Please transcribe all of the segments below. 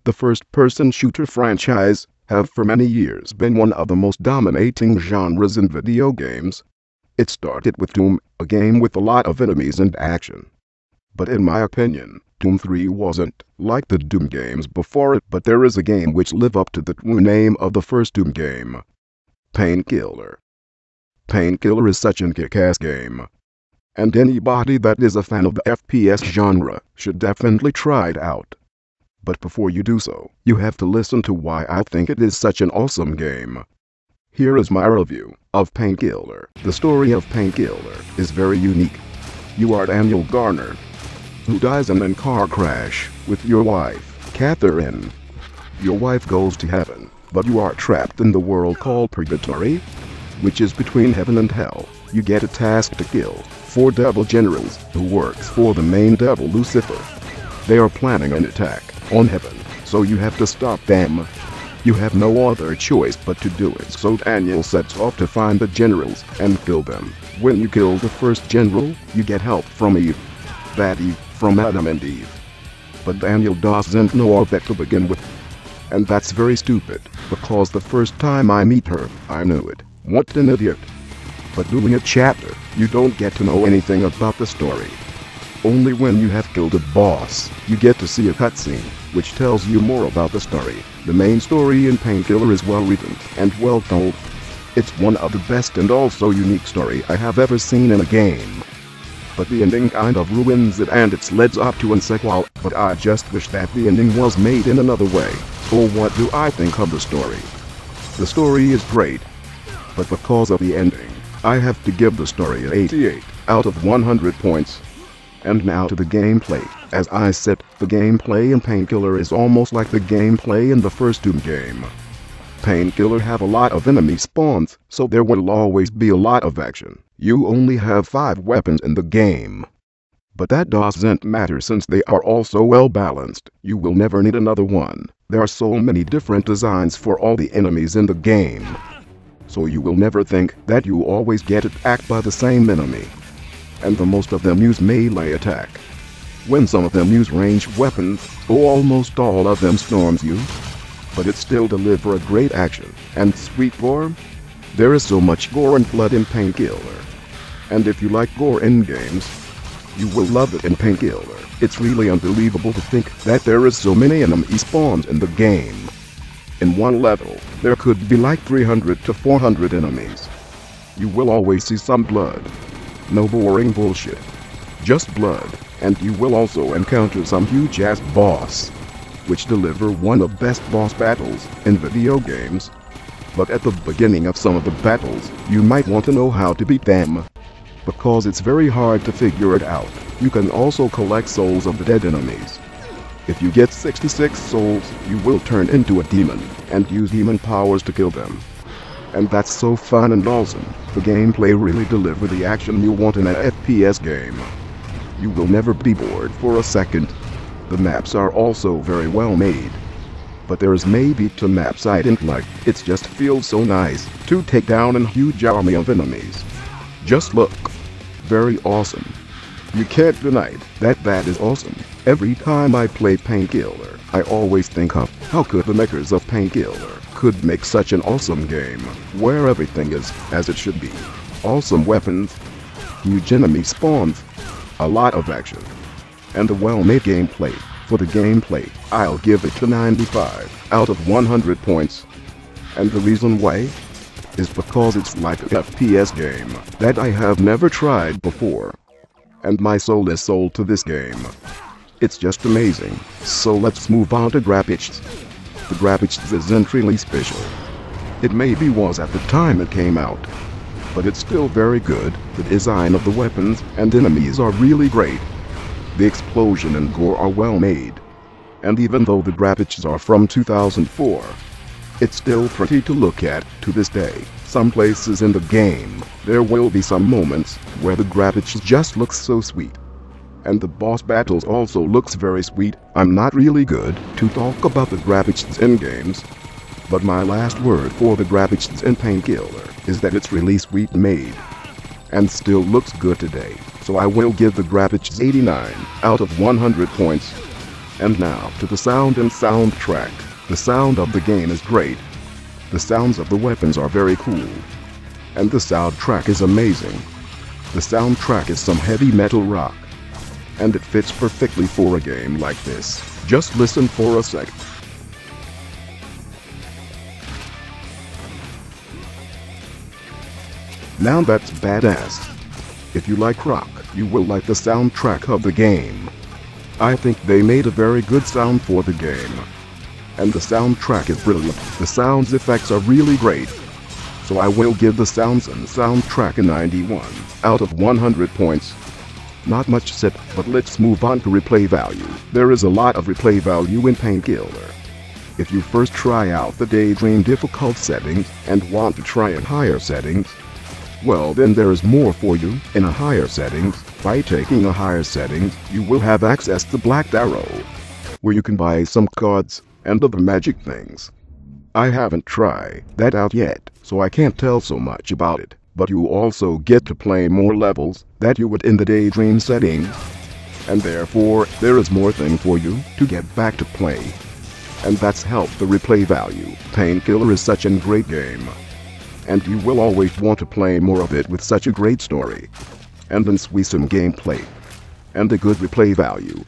The first-person shooter franchise have for many years been one of the most dominating genres in video games. It started with Doom, a game with a lot of enemies and action. But in my opinion, Doom 3 wasn't like the Doom games before it, but there is a game which live up to the true name of the first Doom game. Painkiller. Painkiller is such an kick-ass game. And anybody that is a fan of the FPS genre should definitely try it out. But before you do so, you have to listen to why I think it is such an awesome game. Here is my review of Painkiller. The story of Painkiller is very unique. You are Daniel Garner, who dies in a car crash with your wife, Catherine. Your wife goes to heaven, but you are trapped in the world called Purgatory, which is between heaven and hell. You get a task to kill 4 devil generals who works for the main devil Lucifer. They are planning an attack on heaven, so you have to stop them. You have no other choice but to do it, so Daniel sets off to find the generals and kill them. When you kill the first general, you get help from Eve. That Eve from Adam and Eve. But Daniel doesn't know of that to begin with. And that's very stupid, because the first time I meet her, I knew it. What an idiot. But doing a chapter, you don't get to know anything about the story. Only when you have killed a boss, you get to see a cutscene, which tells you more about the story. The main story in Painkiller is well written and well told. It's one of the best and also unique story I have ever seen in a game. But the ending kind of ruins it, and it's led up to a sequel, but I just wish that the ending was made in another way. So what do I think of the story? The story is great, but because of the ending, I have to give the story an 88 out of 100 points. And now to the gameplay. As I said, the gameplay in Painkiller is almost like the gameplay in the first Doom game. Painkiller have a lot of enemy spawns, so there will always be a lot of action. You only have 5 weapons in the game. But that doesn't matter since they are all so well balanced. You will never need another one. There are so many different designs for all the enemies in the game. So you will never think that you always get attacked by the same enemy. And the most of them use melee attack. When some of them use ranged weapons, almost all of them storms you. But it still deliver a great action and sweet gore. There is so much gore and blood in Painkiller. And if you like gore in games, you will love it in Painkiller. It's really unbelievable to think that there is so many enemy spawns in the game. In one level, there could be like 300 to 400 enemies. You will always see some blood. No boring bullshit. Just blood, and you will also encounter some huge-ass boss, which deliver one of the best boss battles in video games. But at the beginning of some of the battles, you might want to know how to beat them, because it's very hard to figure it out. You can also collect souls of the dead enemies. If you get 66 souls, you will turn into a demon, and use demon powers to kill them. And that's so fun and awesome. The gameplay really deliver the action you want in an FPS game. You will never be bored for a second. The maps are also very well made. But there's maybe 2 maps I didn't like. It just feels so nice to take down a huge army of enemies. Just look. Very awesome. You can't deny that that is awesome. Every time I play Painkiller, I always think of how could the makers of Painkiller could make such an awesome game, where everything is as it should be. Awesome weapons, huge enemy spawns, a lot of action, and a well-made gameplay. For the gameplay, I'll give it a 95 out of 100 points. And the reason why is because it's like an FPS game that I have never tried before. And my soul is sold to this game. It's just amazing. So let's move on to graphics. The graphics isn't really special. It maybe was at the time it came out, but it's still very good. The design of the weapons and enemies are really great. The explosion and gore are well made. And even though the graphics are from 2004, it's still pretty to look at to this day. Some places in the game, there will be some moments where the graphics just look so sweet. And the boss battles also looks very sweet. I'm not really good to talk about the graphics in games, but my last word for the graphics in Painkiller is that it's really sweet made, and still looks good today. So I will give the graphics 89 out of 100 points. And now to the sound and soundtrack. The sound of the game is great. The sounds of the weapons are very cool. And the soundtrack is amazing. The soundtrack is some heavy metal rock. And it fits perfectly for a game like this. Just listen for a sec. Now that's badass. If you like rock, you will like the soundtrack of the game. I think they made a very good sound for the game. And the soundtrack is brilliant. The sounds effects are really great. So I will give the sounds and soundtrack a 91 out of 100 points. Not much said, but let's move on to replay value. There is a lot of replay value in Painkiller. If you first try out the Daydream difficult settings and want to try in higher settings, well then there is more for you in a higher settings. By taking a higher settings, you will have access to Black Arrow, where you can buy some cards and other magic things. I haven't tried that out yet, so I can't tell so much about it, but you also get to play more levels that you would in the Daydream settings, and therefore there is more thing for you to get back to play. And that's helped the replay value. Painkiller is such a great game, and you will always want to play more of it with such a great story, and then some gameplay, and a good replay value.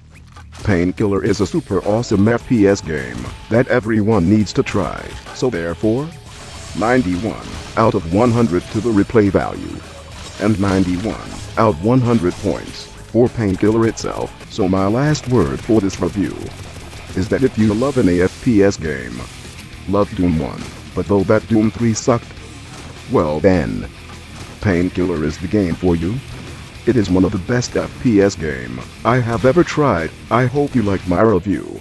Painkiller is a super awesome FPS game that everyone needs to try, so therefore, 91 out of 100 to the replay value, and 91 out of 100 points for Painkiller itself. So my last word for this review is that if you love an FPS game, love Doom 1, but though that Doom 3 sucked, well then, Painkiller is the game for you. It is one of the best FPS game I have ever tried. I hope you liked my review.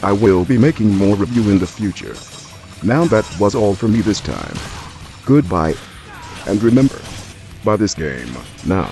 I will be making more review in the future. Now that was all for me this time. Goodbye. And remember, buy this game now.